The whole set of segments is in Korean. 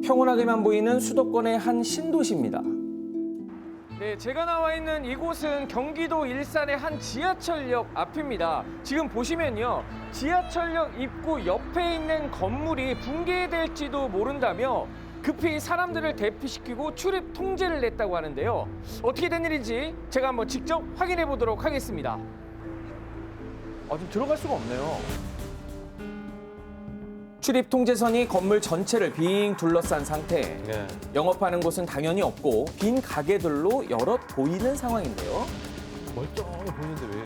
평온하게만 보이는 수도권의 한 신도시입니다. 네, 제가 나와 있는 이곳은 경기도 일산의 한 지하철역 앞입니다. 지금 보시면요, 지하철역 입구 옆에 있는 건물이 붕괴될지도 모른다며 급히 사람들을 대피시키고 출입 통제를 냈다고 하는데요. 어떻게 된 일인지 제가 한번 직접 확인해 보도록 하겠습니다. 좀 들어갈 수가 없네요. 출입 통제선이 건물 전체를 빙 둘러싼 상태. 네. 영업하는 곳은 당연히 없고 빈 가게들로 여럿 보이는 상황인데요. 멀쩡해 보이는데 왜?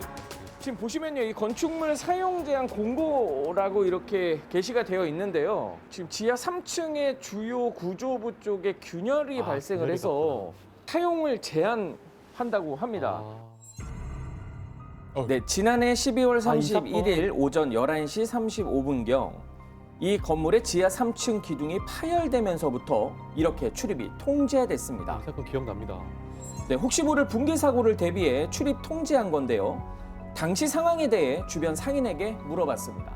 지금 보시면요, 이 건축물 사용 제한 공고라고 이렇게 게시가 되어 있는데요. 지금 지하 3층의 주요 구조부 쪽에 균열이 발생을 균열이 해서 사용을 제한한다고 합니다. 네, 지난해 12월 31일 오전 11시 35분경 이 건물의 지하 3층 기둥이 파열되면서부터 이렇게 출입이 통제됐습니다. 이 사건 기억납니다. 네, 혹시 모를 붕괴 사고를 대비해 출입 통제한 건데요. 당시 상황에 대해 주변 상인에게 물어봤습니다.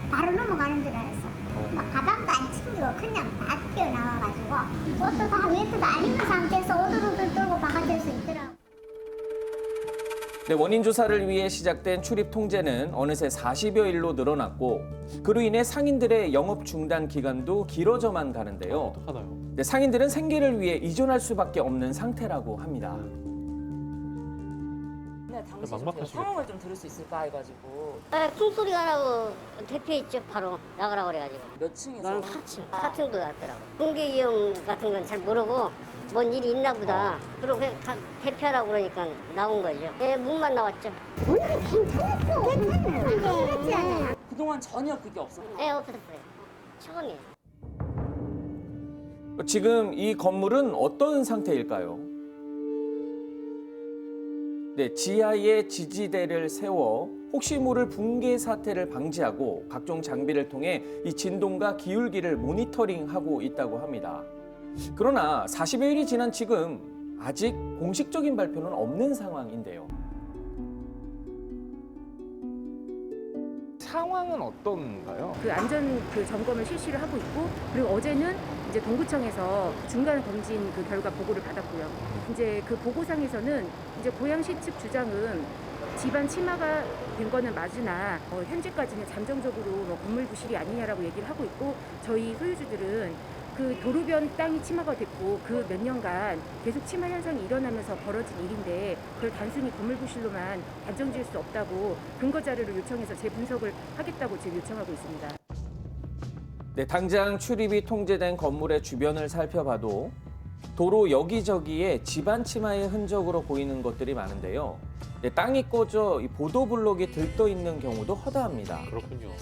바로 넘어가는 줄 알았어. 막 가방도 안 챙기고 그냥 막 뛰어나와가지고 옷도 다 웨트도 안 입은 상태에서 오들오들 떨고 바깥에서 있더라고. 네, 원인 조사를 위해 시작된 출입 통제는 어느새 40여 일로 늘어났고 그로 인해 상인들의 영업 중단 기간도 길어져만 가는데요. 어떡하나요? 네, 상인들은 생계를 위해 이존할 수밖에 없는 상태라고 합니다. 네, 당시 좀 막막하시겠다. 상황을 좀 들을 수 있을까 해가지고. 큰 소리가 나고 대피했죠. 바로 나가라고 그래가지고. 몇 층에서? 나는 4층. 4층도 갔더라고. 붕괴 위험 같은 건 잘 모르고 뭔 일이 있나 보다. 그리고 그냥 대피하라고 그러니까 나온 거죠. 예, 문만 나왔죠. 괜찮아. 그동안 전혀 그게 없었나요? 예, 없었어요. 처음이에요. 지금 이 건물은 어떤 상태일까요? 네, 지하에 지지대를 세워 혹시 모를 붕괴 사태를 방지하고 각종 장비를 통해 이 진동과 기울기를 모니터링하고 있다고 합니다. 그러나 40여일이 지난 지금 아직 공식적인 발표는 없는 상황인데요. 상황은 어떤가요? 그 안전 점검을 실시를 하고 있고, 그리고 어제는 이제 동구청에서 중간 검진 그 결과 보고를 받았고요. 이제 그 보고상에서는 이제 고양시 측 주장은 집안 침하가 된 거는 맞으나 현재까지는 잠정적으로 건물 부실이 아니냐라고 얘기를 하고 있고, 저희 소유주들은 그 도로변 땅이 침하가 됐고 그 몇 년간 계속 침하 현상이 일어나면서 벌어진 일인데 그걸 단순히 건물 부실로만 단정 지을 수 없다고 근거 자료를 요청해서 재분석을 하겠다고 지금 요청하고 있습니다. 네, 당장 출입이 통제된 건물의 주변을 살펴봐도 도로 여기저기에 집안 침하의 흔적으로 보이는 것들이 많은데요. 네, 땅이 꺼져 이 보도블록이 들떠 있는 경우도 허다합니다. 그렇군요.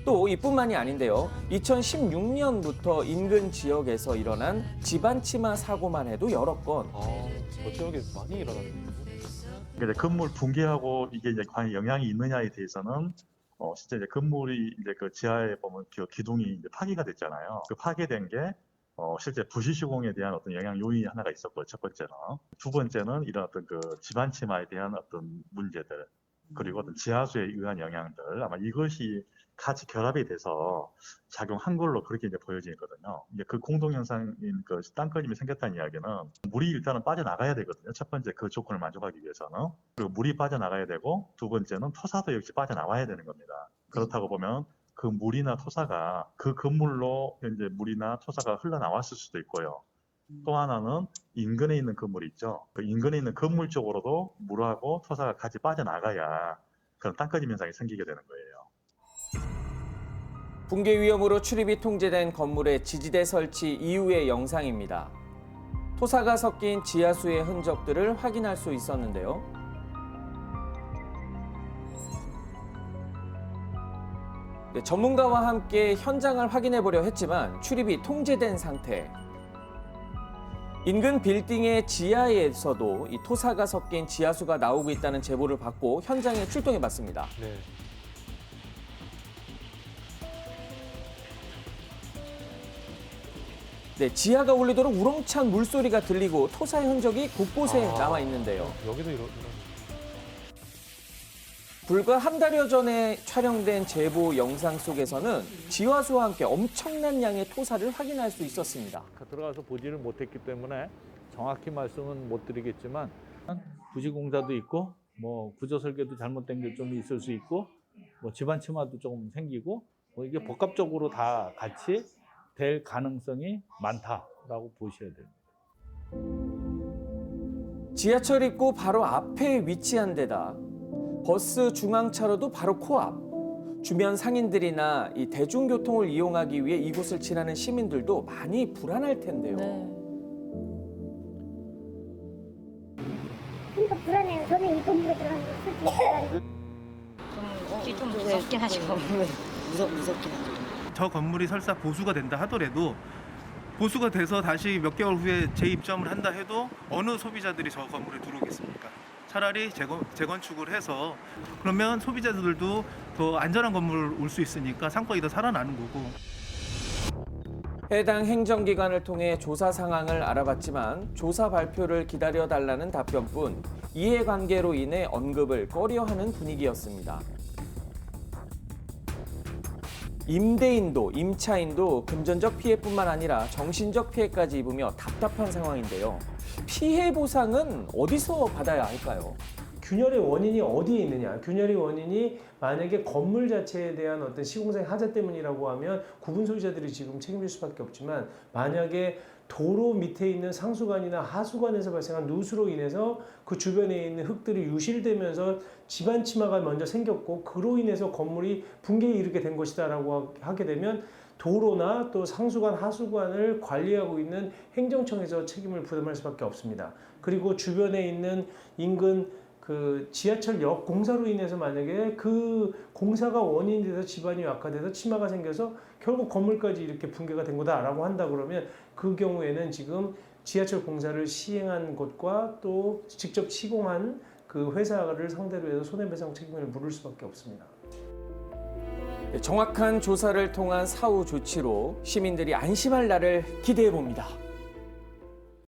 또 이뿐만이 아닌데요. 2016년부터 인근 지역에서 일어난 집안 침하 사고만 해도 여러 건. 저 지역에 많이 일어나는군요. 이제 건물 붕괴하고 이게 이제 과연 영향이 있느냐에 대해서는 실제 이제 건물이 이제 그 지하에 보면 그 기둥이 이제 파괴가 됐잖아요. 그 파괴된 게 실제 부실 시공에 대한 어떤 영향 요인이 하나가 있었고, 첫 번째는. 두 번째는 이런 어떤 그 집안 침하에 대한 어떤 문제들, 그리고 어떤 지하수에 의한 영향들, 아마 이것이 같이 결합이 돼서 작용한 걸로 그렇게 이제 보여지거든요. 이제 그 공동 현상인 그 땅꺼짐이 생겼다는 이야기는 물이 일단은 빠져나가야 되거든요. 첫 번째 그 조건을 만족하기 위해서는. 그리고 물이 빠져나가야 되고, 두 번째는 토사도 역시 빠져나와야 되는 겁니다. 그렇다고 보면 그 물이나 토사가 그 건물로 이제 물이나 토사가 흘러나왔을 수도 있고요. 또 하나는 인근에 있는 건물이 있죠. 그 인근에 있는 건물 쪽으로도 물하고 토사가 같이 빠져나가야 그런 땅꺼짐 현상이 생기게 되는 거예요. 붕괴 위험으로 출입이 통제된 건물의 지지대 설치 이후의 영상입니다. 토사가 섞인 지하수의 흔적들을 확인할 수 있었는데요. 네, 전문가와 함께 현장을 확인해 보려 했지만 출입이 통제된 상태. 인근 빌딩의 지하에서도 이 토사가 섞인 지하수가 나오고 있다는 제보를 받고 현장에 출동해 봤습니다. 네. 네, 지하가 울리도록 우렁찬 물소리가 들리고 토사의 흔적이 곳곳에 남아 있는데요. 여기도 이런. 불과 한 달여 전에 촬영된 제보 영상 속에서는 지화수와 함께 엄청난 양의 토사를 확인할 수 있었습니다. 들어가서 보지를 못했기 때문에 정확히 말씀은 못 드리겠지만 부실공사도 있고 뭐 구조 설계도 잘못된 게 좀 있을 수 있고 뭐 집안 침하도 조금 생기고 뭐 이게 복합적으로 다 같이 될 가능성이 많다라고 보셔야 됩니다. 지하철 입구 바로 앞에 위치한 데다 버스 중앙차로도 바로 코앞. 주변 상인들이나 이 대중교통을 이용하기 위해 이곳을 지나는 시민들도 많이 불안할 텐데요. 그러니까 불안해요. 저는 이 건물에 들어가는 거 솔직히 좀 무섭긴 하죠. 무섭긴 하죠. 저 건물이 설사 보수가 된다 하더라도 보수가 돼서 다시 몇 개월 후에 재입점을 한다 해도 어느 소비자들이 저 건물에 들어오겠습니까? 차라리 재건축을 해서 그러면 소비자들도 더 안전한 건물을 올 수 있으니까 상권이 더 살아나는 거고. 해당 행정기관을 통해 조사 상황을 알아봤지만 조사 발표를 기다려달라는 답변뿐 이해관계로 인해 언급을 꺼려하는 분위기였습니다. 임대인도 임차인도 금전적 피해뿐만 아니라 정신적 피해까지 입으며 답답한 상황인데요. 피해 보상은 어디서 받아야 할까요? 균열의 원인이 어디에 있느냐. 균열의 원인이 만약에 건물 자체에 대한 어떤 시공사의 하자 때문이라고 하면 구분 소유자들이 지금 책임질 수밖에 없지만, 만약에 도로 밑에 있는 상수관이나 하수관에서 발생한 누수로 인해서 그 주변에 있는 흙들이 유실되면서 집안 침하가 먼저 생겼고 그로 인해서 건물이 붕괴에 이르게 된 것이다라고 하게 되면 도로나 또 상수관, 하수관을 관리하고 있는 행정청에서 책임을 부담할 수밖에 없습니다. 그리고 주변에 있는 인근 그 지하철역 공사로 인해서 만약에 그 공사가 원인이 돼서 집안이 악화돼서 침하가 생겨서 결국 건물까지 이렇게 붕괴가 된 거다라고 한다 그러면 그 경우에는 지금 지하철 공사를 시행한 곳과 또 직접 시공한 그 회사를 상대로 해서 손해배상 책임을 물을 수밖에 없습니다. 정확한 조사를 통한 사후 조치로 시민들이 안심할 날을 기대해 봅니다.